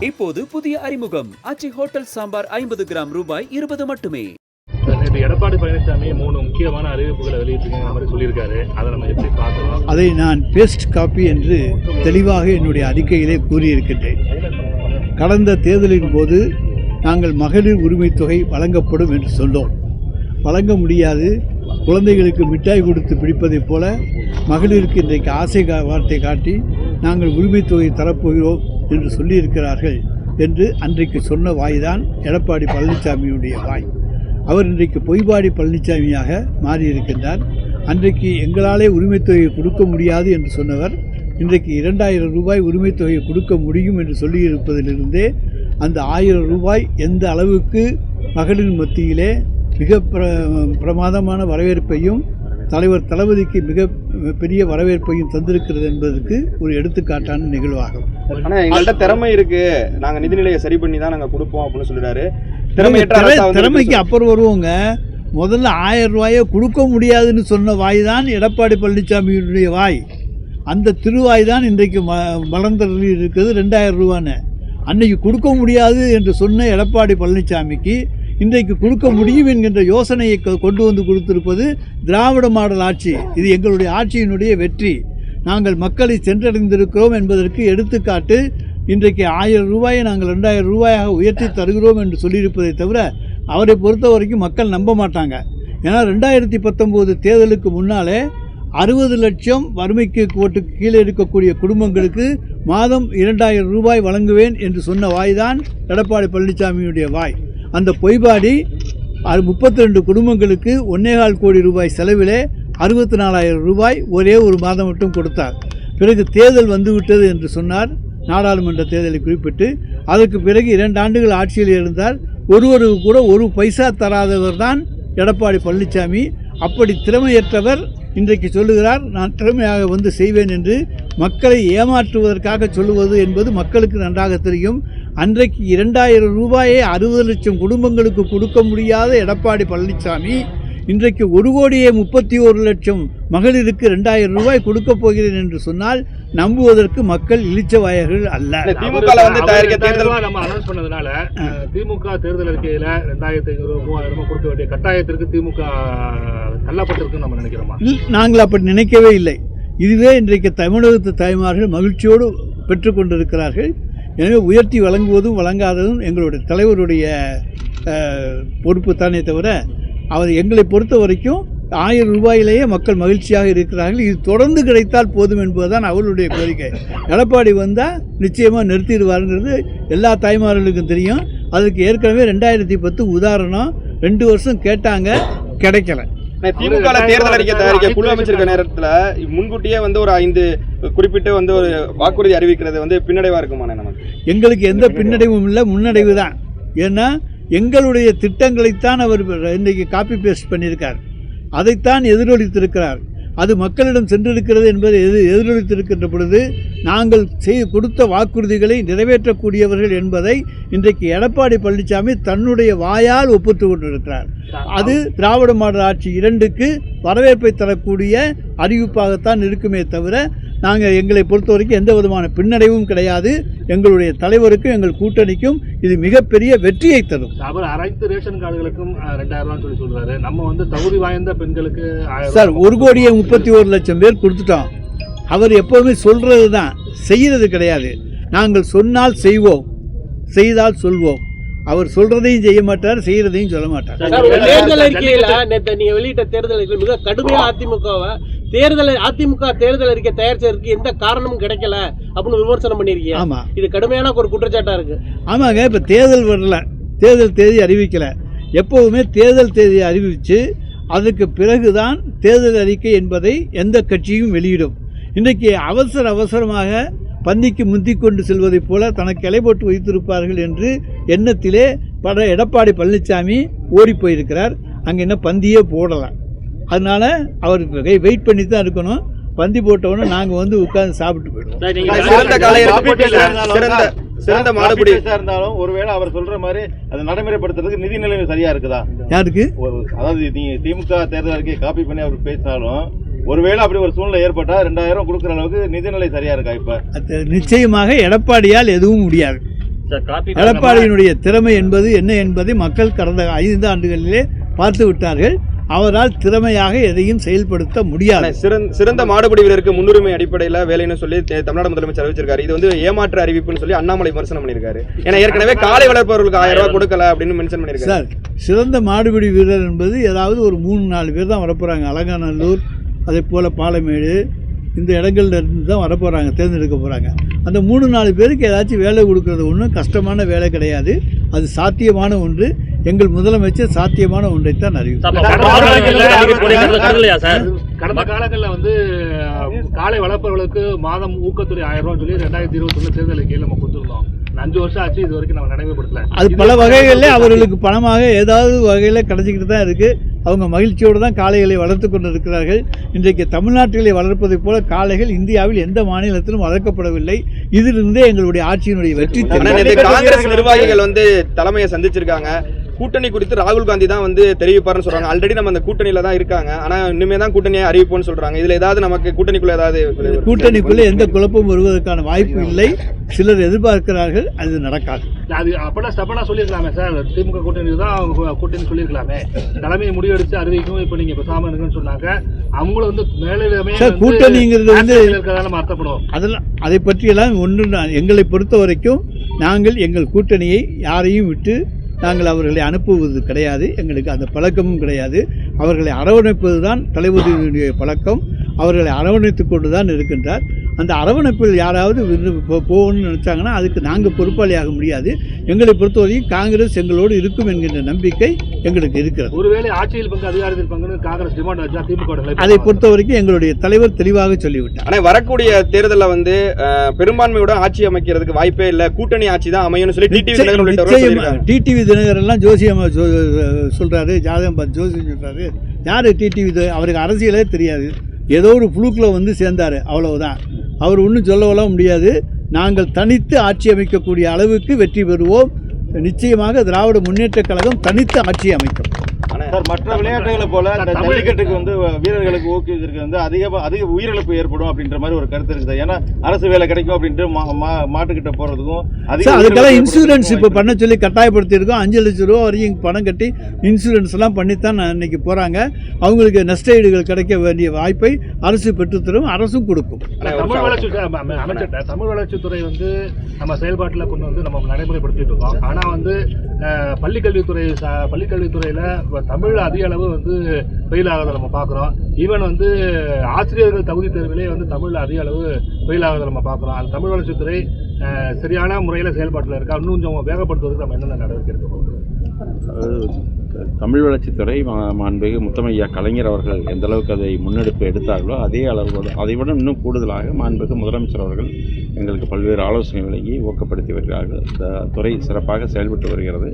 இப்போது புதிய அறிமுகம் ஆச்சி ஹோட்டல் சாம்பார் 50 கிராம் ரூபாய் 20 மட்டுமே. எடப்பாடி பழனிசாமி 3 முக்கியமான அறிவிப்புகளை வெளியிட்டிருக்கிற மாதிரி சொல்லியிருக்காரு. அதை நம்ம எப்படி பார்க்கலாம்? அதை நான் பேஸ்ட் காப்பி என்று தெளிவாக என்னுடைய அறிக்கையிலே கூறியிருக்கின்றேன். கடந்த தேர்தலின் போது நாங்கள் மகளிர் உரிமை தொகை வழங்கப்படும் என்று சொன்னோம். வழங்க முடியாது, குழந்தைகளுக்கு மிட்டாய் கொடுத்து பிடிப்பதைப் போல மகளிருக்கு இன்றைக்கு ஆசை வார்த்தை காட்டி நாங்கள் உரிமை தொகை தரப்போகிறோம் என்று சொல்லியிருக்கிறார்கள் என்று அன்றைக்கு சொன்ன வாய்தான் எடப்பாடி பழனிசாமியுடைய வாய். அவர் இன்றைக்கு பொய்பாடி பழனிசாமியாக மாறியிருக்கின்றார். அன்றைக்கு எங்களாலே உரிமை தொகையை கொடுக்க முடியாது என்று சொன்னவர் இன்றைக்கு 2000 ரூபாய் உரிமை தொகையை கொடுக்க முடியும் என்று சொல்லியிருப்பதிலிருந்தே அந்த 1000 ரூபாய் எந்த அளவுக்கு மகளிர் மத்தியிலே மிக பிரமாதமான வரவேற்பையும் தலைவர் தளபதிக்கு மிக பெரிய வரவேற்பையும் தந்திருக்கிறது என்பதற்கு ஒரு எடுத்துக்காட்டான நிகழ்வாகும். ஆனால் எங்கள்கிட்ட திறமை இருக்கு, நாங்கள் நிதிநிலையை சரி பண்ணி தான் நாங்கள் கொடுப்போம் அப்படின்னு சொல்லிட்டாரு. திறமைக்கு அப்புறம் வருவோங்க. முதல்ல 1000 ரூபாயை கொடுக்க முடியாதுன்னு சொன்ன வாய் தான் எடப்பாடி பழனிசாமியுடைய வாய். அந்த திருவாய் தான் இன்றைக்கு மலர்ந்தறி இருக்கிறது 2000 ரூபான்னு. அன்னைக்கு கொடுக்க முடியாது என்று சொன்ன எடப்பாடி பழனிசாமிக்கு இன்றைக்கு கொடுக்க முடியும் என்கின்ற யோசனையை கொண்டு வந்து கொடுத்திருப்பது திராவிட மாடல் ஆட்சி. இது எங்களுடைய ஆட்சியினுடைய வெற்றி. நாங்கள் மக்களை சென்றடைந்திருக்கிறோம் என்பதற்கு எடுத்துக்காட்டு இன்றைக்கு 1000 ரூபாயை நாங்கள் 2000 ரூபாயாக உயர்த்தி தருகிறோம் என்று சொல்லியிருப்பதை தவிர அவரை பொறுத்த வரைக்கும் மக்கள் நம்ப மாட்டாங்க. ஏன்னா 2019 தேர்தலுக்கு முன்னாலே 60 லட்சம் வறுமைக்கு கோட்டுக்கு கீழே இருக்கக்கூடிய குடும்பங்களுக்கு மாதம் 2000 ரூபாய் வழங்குவேன் என்று சொன்ன வாய் தான் எடப்பாடி பழனிசாமியுடைய வாய். அந்த பொய்பாடி 32 குடும்பங்களுக்கு 1.25 கோடி ரூபாய் செலவிலே 64,000 ரூபாய் ஒரே ஒரு மாதம் மட்டும் கொடுத்தார். பிறகு தேர்தல் வந்துவிட்டது என்று சொன்னார், நாடாளுமன்ற தேர்தலை குறிப்பிட்டு. அதற்கு பிறகு 2 ஆண்டுகள் ஆட்சியில் இருந்தார். ஒருவருக்கு கூட ஒரு பைசா தராதவர் தான் எடப்பாடி பழனிசாமி. அப்படி திறமையற்றவர் இன்றைக்கு சொல்லுகிறார் நான் திறமையாக வந்து செய்வேன் என்று. மக்களை ஏமாற்றுவதற்காக சொல்லுவது என்பது மக்களுக்கு நன்றாக தெரியும். அன்றைக்கு 2000 ரூபாயை 60 லட்சம் குடும்பங்களுக்கு கொடுக்க முடியாத எடப்பாடி பழனிசாமி இன்றைக்கு 1,31 லட்சம் மகளிருக்கு 2000 ரூபாய் கொடுக்க போகிறேன் என்று சொன்னால் நம்புவதற்கு மக்கள் இளிச்சவாயர்கள் அல்ல. திமுக வந்து நம்ம அனௌன்ஸ் பண்ணதுனால திமுக தேர்தல் அறிக்கையில 2500 3000 கொடுக்க வேண்டிய கட்டாயத்திற்கு திமுக தள்ளப்பட்டிருக்கு நம்ம நினைக்கிறோமா? நாங்கள் அப்படி நினைக்கவே இல்லை. இதுவே இன்றைக்கு தமிழகத்து தாய்மார்கள் மகிழ்ச்சியோடு பெற்றுக்கொண்டிருக்கிறார்கள். எனவே உயர்த்தி வழங்குவதும் வழங்காததும் எங்களுடைய தலைவருடைய பொறுப்பு தானே தவிர அவர் எங்களை பொறுத்த வரைக்கும் 1000 ரூபாயிலேயே மக்கள் மகிழ்ச்சியாக இருக்கிறார்கள். இது தொடர்ந்து கிடைத்தால் போதும் என்பதுதான் அவர்களுடைய கோரிக்கை. எடப்பாடி வந்தால் நிச்சயமாக நிறுத்திடுவாருங்கிறது எல்லா தாய்மார்களுக்கும் தெரியும். அதுக்கு ஏற்கனவே 2010 உதாரணம். 2 வருஷம் கேட்டாங்க, கிடைக்கல. திமுக தேர்தல் அறிக்கை தயாரிக்க குழு அமைச்சிருக்க நேரத்தில் முன்கூட்டியே வந்து ஒரு 5 குறிப்பிட்டு வந்து ஒரு வாக்குறுதி அறிவிக்கிறது வந்து பின்னடைவாக இருக்குமானே? நமக்கு எங்களுக்கு எந்த பின்னடைவும் இல்லை, முன்னடைவு தான். ஏன்னா எங்களுடைய திட்டங்களைத்தான் அவர் இன்றைக்கு காப்பி பேஸ்ட் பண்ணியிருக்கார். அதைத்தான் எதிரொலித்திருக்கிறார். அது மக்களிடம் சென்றிருக்கிறது என்பதை எதிரொலித்திருக்கின்ற பொழுது நாங்கள் கொடுத்த வாக்குறுதிகளை நிறைவேற்றக்கூடியவர்கள் என்பதை இன்றைக்கு எடப்பாடி பழனிசாமி தன்னுடைய வாயால் ஒப்புத்து கொண்டிருக்கிறார். அது திராவிட மாடல் ஆட்சி 2க்கு வரவேற்பை தரக்கூடிய அறிவிப்பாகத்தான் இருக்குமே தவிர நாங்கள் எங்களை பொறுத்த வரைக்கும் எந்த விதமான பின்னடைவும் கிடையாது. எங்களுடைய தலைவருக்கும் எங்கள் கூட்டணிக்கும் இது மிகப்பெரிய வெற்றியை தரும். அவர் அனைத்து ரேஷன் கார்டுகளுக்கும் 2000 ரூபாய் சொல்லி சொல்றாரு. நம்ம வந்து தகுதி வாய்ந்த பெண்களுக்கு சார் 1,31 லட்சம் பேர் கொடுத்துட்டோம். அவர் எப்போவுமே சொல்றது தான், செய்கிறது கிடையாது. நாங்கள் சொன்னால் செய்வோம், செய்தால் சொல்வோம். அவர் சொல்றதையும் செய்ய மாட்டார், செய்யறதையும் சொல்ல மாட்டார். தேர்தல் அறிக்கையில நேற்று நீங்க வெளியிட்ட தேர்தல் அறிக்கையில் மிக கடுமையா அதிமுக தேர்தல் அறிக்கை தயாரிச்சதற்கு எந்த காரணமும் கிடைக்கல அப்படின்னு விமர்சனம் பண்ணிருக்கீங்க. ஆமா, இது கடுமையான ஒரு குற்றச்சாட்டா இருக்கு. ஆமாங்க, இப்ப தேர்தல் வரல, தேர்தல் தேதி அறிவிக்கல. எப்போவுமே தேர்தல் தேதி அறிவிச்சு அதுக்கு பிறகுதான் தேர்தல் அறிக்கை என்பதை எந்த கட்சியும் வெளியிடும். இன்றைக்கு அவசரமாக பந்திக்கு முந்தி கொண்டு செல்வதைப் போல தனக்கு இலை போட்டு வைத்திருப்பார்கள் என்று எண்ணத்திலே எடப்பாடி பழனிசாமி ஓடி போயிருக்கிறார். அங்கே என்ன பந்தியே போடலாம். அதனால அவர் வெயிட் பண்ணி தான் இருக்கணும். பந்தி போட்டவொன்னே நாங்கள் வந்து உட்கார்ந்து சாப்பிட்டு போயிடுவோம். சிறந்த மாடுபிடி இருந்தாலும் ஒருவேளை அவர் சொல்ற மாதிரி அதை நடைமுறைப்படுத்துறதுக்கு நிதி நிலைமை சரியா இருக்குதா? யாருக்கு? அதாவது நீங்க திமுக தேர்தல் அறிக்கையை காப்பி பண்ணி அவர் பேசினாலும் ஒருவேளை அப்படி ஒரு சூழ்நிலை ஏற்பட்டா 2000 கொடுக்குற அளவுக்கு நிதிநிலை சரியா இருக்கா? இப்ப நிச்சயமாக எடப்பாடியால் எதுவும் முடியாது. எடப்பாடியினுடைய திறமை என்பது என்ன என்பதை மக்கள் கடந்த 5 ஆண்டுகளிலே பார்த்து விட்டார்கள். அவரால் திறமையாக எதையும் செயல்படுத்த முடியாது. சிறந்த மாடுபிடி வீரருக்கு முன்னுரிமை அடிப்படையில் வேலைன்னு சொல்லி தமிழ்நாடு முதலமைச்சர் அறிவிச்சிருக்காரு. இது வந்து ஏமாற்று அறிவிப்புன்னு சொல்லி அண்ணாமலை விமர்சனம் பண்ணியிருக்காரு. ஏன்னா ஏற்கனவே காலை வளர்ப்பவர்களுக்கு 1000 ரூபாய் கொடுக்கல அப்படின்னு மென்ஷன் பண்ணியிருக்காரு. சார், சிறந்த மாடுபிடி வீரர் என்பது ஏதாவது ஒரு 3-4 பேர் தான் வரப்போகிறாங்க. அலங்காநல்லூர், அதே போல் பாலமேடு, இந்த இடங்கள்ல இருந்து தான் வரப்போகிறாங்க, தேர்ந்தெடுக்க போகிறாங்க. அந்த 3-4 பேருக்கு ஏதாச்சும் வேலை கொடுக்கறது ஒன்றும் கஷ்டமான வேலை கிடையாது. அது சாத்தியமான ஒன்று. எங்கள் முதலமைச்சர் சாத்தியமான ஒன்றைத்தான் அறிவித்தார். கடந்த காலங்களில் வந்து காலை வளர்ப்பவர்களுக்கு மாதம் ஊக்கத்தொகை 1000 ரூபாய் சொல்லி 2021 தேர்தல் அறிக்கையில் நம்ம கொடுத்துருந்தோம். 5 வருஷம் ஆச்சு, இது வரைக்கும் நம்ம நடைமுறைப்படுத்தல. அது பல வகைகளில் அவர்களுக்கு பணமாக ஏதாவது வகையில் கிடைச்சிக்கிட்டு தான் இருக்குது. அவங்க மகிழ்ச்சியோடு தான் காளைகளை வளர்த்து கொண்டு இருக்கிறார்கள். இன்றைக்கு தமிழ்நாட்டிலே வளர்ப்பதைப் போல காளைகள் இந்தியாவில் எந்த மாநிலத்திலும் வளர்க்கப்படவில்லை. இதிலிருந்தே எங்களுடைய ஆட்சியினுடைய வெற்றி. காங்கிரஸ் நிர்வாகிகள் வந்து தலைமையை சந்திச்சிருக்காங்க. கூட்டணி குறித்து ராகுல் காந்தி தான் வந்து தெரிவிப்பாருன்னு சொல்றாங்க. ஆல்ரெடி நம்ம அந்த கூட்டணியில தான் இருக்காங்க. ஆனா இன்னுமே தான் கூட்டணியை அறிவிப்போம்னு சொல்றாங்க. இதுல ஏதாவது நமக்கு கூட்டணிக்குள்ள எந்த குழப்பம் வருவதற்கான வாய்ப்பு இல்லை. சிலர் எதிர்பார்க்கிறார்கள், அது நடக்காது. அது அப்பெல்லாம் ஸ்டெப்பனா சொல்லியிருக்கலாமே சார். திமுக கூட்டணி தான் கூட்டணி சொல்லியிருக்கலாமே. தலைமையை முடிவெடுத்து அறிவிக்கும். இப்ப நீங்க பேசாம இருக்குன்னு சொன்னாங்க. அவங்களும் வந்து மேலிடமே கூட்டணிங்கிறது வந்து அர்த்தப்படும். அதெல்லாம் அதை பற்றியெல்லாம் ஒன்று. எங்களை பொறுத்த வரைக்கும் நாங்கள் எங்கள் கூட்டணியை யாரையும் விட்டு நாங்கள் அவர்களை அனுப்புவது கிடையாது. எங்களுக்கு அந்த பழக்கமும் கிடையாது. அவர்களை அரவணைப்பது தான் தளபதியினுடைய பழக்கம். அவர்களை அரவணைத்து கொண்டு தான் இருக்கின்றார். அந்த அரவணைப்பில் யாராவது போகணும்னு நினச்சாங்கன்னா அதுக்கு நாங்கள் பொறுப்பாளியாக முடியாது. எங்களை பொறுத்தவரையும் காங்கிரஸ் எங்களோடு இருக்கும் என்கின்ற நம்பிக்கை எங்களுக்கு இருக்கிறது. ஒருவேளை ஆட்சியில் பங்கு அதிகாரத்தில் பங்கு காங்கிரஸ் டிமாண்ட் வச்சா திமுக அதை பொறுத்த வரைக்கும் எங்களுடைய தலைவர் தெளிவாக சொல்லிவிட்டார். ஆனால் வரக்கூடிய தேர்தலில் வந்து பெரும்பான்மையோட ஆட்சி அமைக்கிறதுக்கு வாய்ப்பே இல்லை, கூட்டணி ஆட்சி தான் அமையும்னு சொல்லி டிடிவி தினகரன் எல்லாம் ஜோசியம் சொல்றாரு, ஜாதகம் பார்த்து ஜோசியம் சொல்றாரு. யாரு டிடிவி? அவருக்கு அரசியலே தெரியாது. ஏதோ ஒரு புழுக்கில் வந்து சேர்ந்தார், அவ்வளவுதான். அவர் ஒன்றும் சொல்லவெல்லாம் முடியாது. நாங்கள் தனித்து ஆட்சி அமைக்கக்கூடிய அளவுக்கு வெற்றி பெறுவோம். நிச்சயமாக திராவிட முன்னேற்ற கழகம் தனித்து ஆட்சி அமைக்கும். மற்ற விளையாட்டுகளை போல ஜல்லிக்கட்டுக்கு வந்து வீரர்களுக்கு ஊக்குவிக்கிறதுக்கு வந்து அதிக உயிரிழப்பு ஏற்படும் அப்படின்ற மாதிரி ஒரு கருத்து இருக்குது. ஏன்னா அரசு வேலை கிடைக்கும் அப்படின்ட்டு மாட்டுக்கிட்ட போறதுக்கும் அதுக்கெல்லாம் இன்சூரன்ஸ் இப்போ பண்ண சொல்லி கட்டாயப்படுத்தி இருக்கோம். 5 லட்சம் ரூபா வரைக்கும் பணம் கட்டி இன்சூரன்ஸ் எல்லாம் பண்ணித்தான் இன்னைக்கு போறாங்க. அவங்களுக்கு நஷ்ட ஈடுகள் கிடைக்க வேண்டிய வாய்ப்பை அரசு பெற்றுத்தரும், அரசும் கொடுக்கும். தமிழ் வளர்ச்சித்துறை வந்து நம்ம செயல்பாட்டில் கொண்டு வந்து நம்ம நடைமுறைப்படுத்திட்டு இருக்கோம். ஆனா வந்து பள்ளிக்கல்வித்துறையில தமிழ் அதிக அளவு வந்து ஃபெயில் ஆகிறத நம்ம பார்க்குறோம். ஈவன் வந்து ஆசிரியர்கள் தகுதி தேர்விலே வந்து தமிழில் அதிக அளவு ஃபெயில் ஆகிறத நம்ம பார்க்குறோம். அந்த தமிழ் வளர்ச்சித்துறை சரியான முறையில் செயல்பாட்டில் இருக்கா? இன்னும் கொஞ்சம் வேகப்படுத்துவதற்கு நம்ம என்னென்ன நடவடிக்கை எடுக்கணும்? தமிழ் வளர்ச்சித்துறை மாண்புமிகு முத்தமையா கலைஞர் அவர்கள் எந்த அளவுக்கு அதை முன்னெடுப்பு எடுத்தார்களோ அதே அளவோடு அதைவிட இன்னும் கூடுதலாக மாண்புமிகு முதலமைச்சர் அவர்கள் எங்களுக்கு பல்வேறு ஆலோசனை வழங்கி ஊக்கப்படுத்தி வருகிறார்கள். இந்த துறை சிறப்பாக செயல்பட்டு வருகிறது.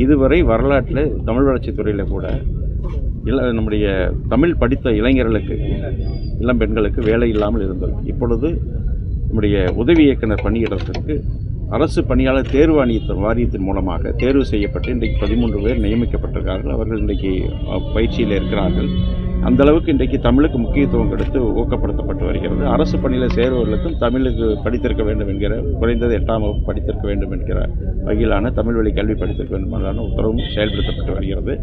இதுவரை வரலாற்றில் தமிழ் வளர்ச்சித்துறையில் கூட நம்முடைய தமிழ் படித்த இளைஞர்களுக்கு, இளம் பெண்களுக்கு வேலை இல்லாமல் இருந்தது. இப்பொழுது நம்முடைய உதவி இயக்குனர் பணியிடத்திற்கு அரசு பணியாளர் தேர்வு வாரியத்தின் மூலமாக தேர்வு செய்யப்பட்டு இன்றைக்கு 13 பேர் நியமிக்கப்பட்டிருக்கிறார்கள். அவர்கள் இன்றைக்கு பயிற்சியில் இருக்கிறார்கள். அந்த அளவுக்கு இன்றைக்கு தமிழுக்கு முக்கியத்துவம் கொடுத்து ஊக்கப்படுத்தப்பட்டு வருகிறது. அரசு பணியில் சேருவர்களுக்கும் தமிழுக்கு படித்திருக்க வேண்டும் என்கிற, குறைந்தது 8ஆம் வகுப்பு படித்திருக்க வேண்டும் என்கிற வகையிலான தமிழ் வழி கல்வி படித்திருக்க வேண்டுமான உத்தரவும் செயல்படுத்தப்பட்டு வருகிறது.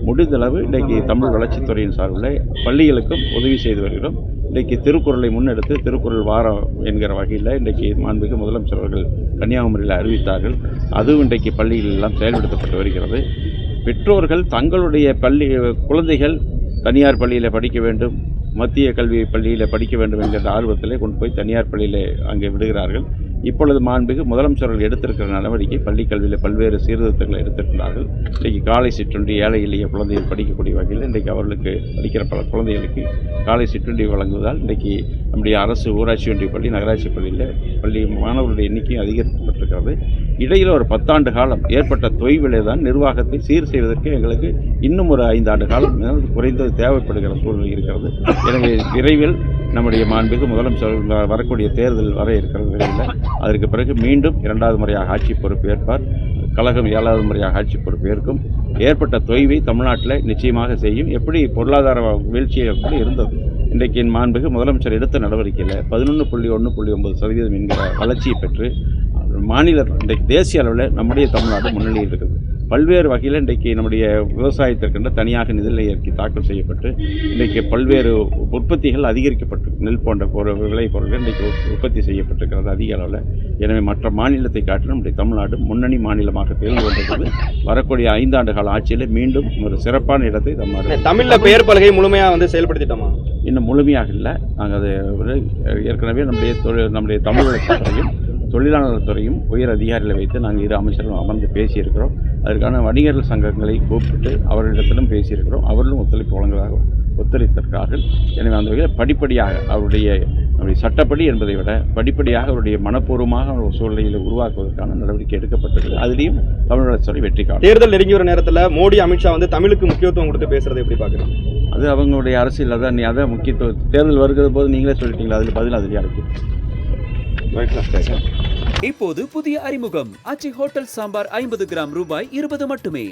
முடிந்தளவு இன்றைக்கு தமிழ் வளர்ச்சித்துறையின் சார்பில் பள்ளிகளுக்கும் உதவி செய்து வருகிறோம். இன்றைக்கு திருக்குறளை முன்னெடுத்து திருக்குறள் வாரம் என்கிற வகையில் இன்றைக்கு மாண்புமிகு முதலமைச்சர் அவர்கள் கன்னியாகுமரியில் அறிவித்தார்கள். அதுவும் இன்றைக்கு பள்ளிகள் எல்லாம் செயல்படுத்தப்பட்டு வருகிறது. பெற்றோர்கள் தங்களுடைய குழந்தைகள் தனியார் பள்ளியில் படிக்க வேண்டும், மத்திய கல்வி பள்ளியில் படிக்க வேண்டும் என்கிற ஆர்வத்திலே கொண்டு போய் தனியார் பள்ளியில் அங்கே விடுகிறார்கள். இப்பொழுது மாண்புமிகு முதலமைச்சர்கள் எடுத்திருக்கிற நடவடிக்கை பள்ளிக் கல்வியில் பல்வேறு சீர்திருத்தங்களை எடுத்திருக்கிறார்கள். இன்றைக்கு காலை சிற்றுண்டி ஏழை எளிய குழந்தைகள் படிக்கக்கூடிய வகையில் இன்றைக்கு அவர்களுக்கு படிக்கிற பல குழந்தைகளுக்கு காலை சிற்றுண்டி வழங்குவதால் இன்றைக்கு நம்முடைய அரசு ஊராட்சி ஒன்றிய பள்ளி, நகராட்சி பள்ளி மாணவர்களுடைய எண்ணிக்கை அதிகரிக்கப்பட்டிருக்கிறது. இடையில் ஒரு 10 ஆண்டு காலம் ஏற்பட்ட தொய்விலே தான் நிர்வாகத்தை சீர் செய்வதற்கு எங்களுக்கு இன்னும் ஒரு 5 ஆண்டு காலம் குறைந்தது தேவைப்படுகிற சூழ்நிலை இருக்கிறது. எனவே விரைவில் நம்முடைய மாண்புமிகு முதலமைச்சர் வரக்கூடிய தேர்தல் வர இருக்கிறது. விரைவில் அதற்கு பிறகு மீண்டும் 2வது முறையாக ஆட்சி பொறுப்பு ஏற்பார். கழகம் 7வது முறையாக ஆட்சி பொறுப்பு ஏற்கும். ஏற்பட்ட தொய்வை தமிழ்நாட்டில் நிச்சயமாக செய்யும். எப்படி பொருளாதார வீழ்ச்சியை எப்படி இருந்தது, இன்றைக்கு மாண்புமிகு முதலமைச்சர் எடுத்த நடவடிக்கையில் 11.1.9% என்கிற வளர்ச்சியை பெற்று இன்றைக்கு தேசிய அளவில் நம்முடைய தமிழ்நாடு முன்னணியில் இருக்குது. பல்வேறு வகையில் இன்றைக்கு நம்முடைய விவசாயத்திற்கென்ற தனியாக நிதிநிலை அறிக்கை தாக்கல் செய்யப்பட்டு இன்றைக்கு பல்வேறு உற்பத்திகள் அதிகரிக்கப்பட்டு நெல் போன்ற விளை பொருட்கள் இன்றைக்கு உற்பத்தி செய்யப்பட்டிருக்கிறது அதிக அளவில். எனவே மற்ற மாநிலத்தை காட்டிலும் நம்முடைய தமிழ்நாடு முன்னணி மாநிலமாக தேர்ந்து கொண்டிருக்கிறது. வரக்கூடிய 5 ஆண்டு கால ஆட்சியில் மீண்டும் ஒரு சிறப்பான இடத்தை தமிழில் பெயர் பலகை முழுமையாக வந்து செயல்படுத்திட்டோமா? இன்னும் முழுமையாக இல்லை. நாங்கள் அது ஏற்கனவே நம்முடைய தமிழ் வளர்ச்சித்துறையும் தொழிலாளர் துறையும் உயர் அதிகாரிகளை வைத்து நாங்கள் 2 அமைச்சர்களும் அமர்ந்து பேசியிருக்கிறோம். அதற்கான வணிகர்கள் சங்கங்களை கூப்பிட்டு அவர்களிடத்திலும் பேசியிருக்கிறோம். அவர்களும் ஒத்துழைத்திருக்கிறார்கள். எனவே அந்த வகையில் படிப்படியாக அவருடைய சட்டப்படி என்பதை விட படிப்படியாக அவருடைய மனப்பூர்வமாக ஒரு சூழ்நிலையை உருவாக்குவதற்கான நடவடிக்கை எடுக்கப்பட்டிருக்கிறது. அதிலையும் தமிழ் வளர்ச்சித்துறை வெற்றி காணும். தேர்தல் நெருங்கி வர நேரத்தில் மோடி அமித்ஷா வந்து தமிழுக்கு முக்கியத்துவம் கொடுத்து பேசுறதை எப்படி பார்க்குறோம்? அது அவங்களுடைய அரசியல். அதான் முக்கியத்துவம். தேர்தல் வருகிற போது நீங்களே சொல்லிட்டீங்களா, அதில் பதில் அதிலே அடைக்கும். இப்போது புதிய அறிமுகம் ஆச்சி ஹோட்டல் சாம்பார் 50 கிராம் ரூபாய் 20 மட்டுமே.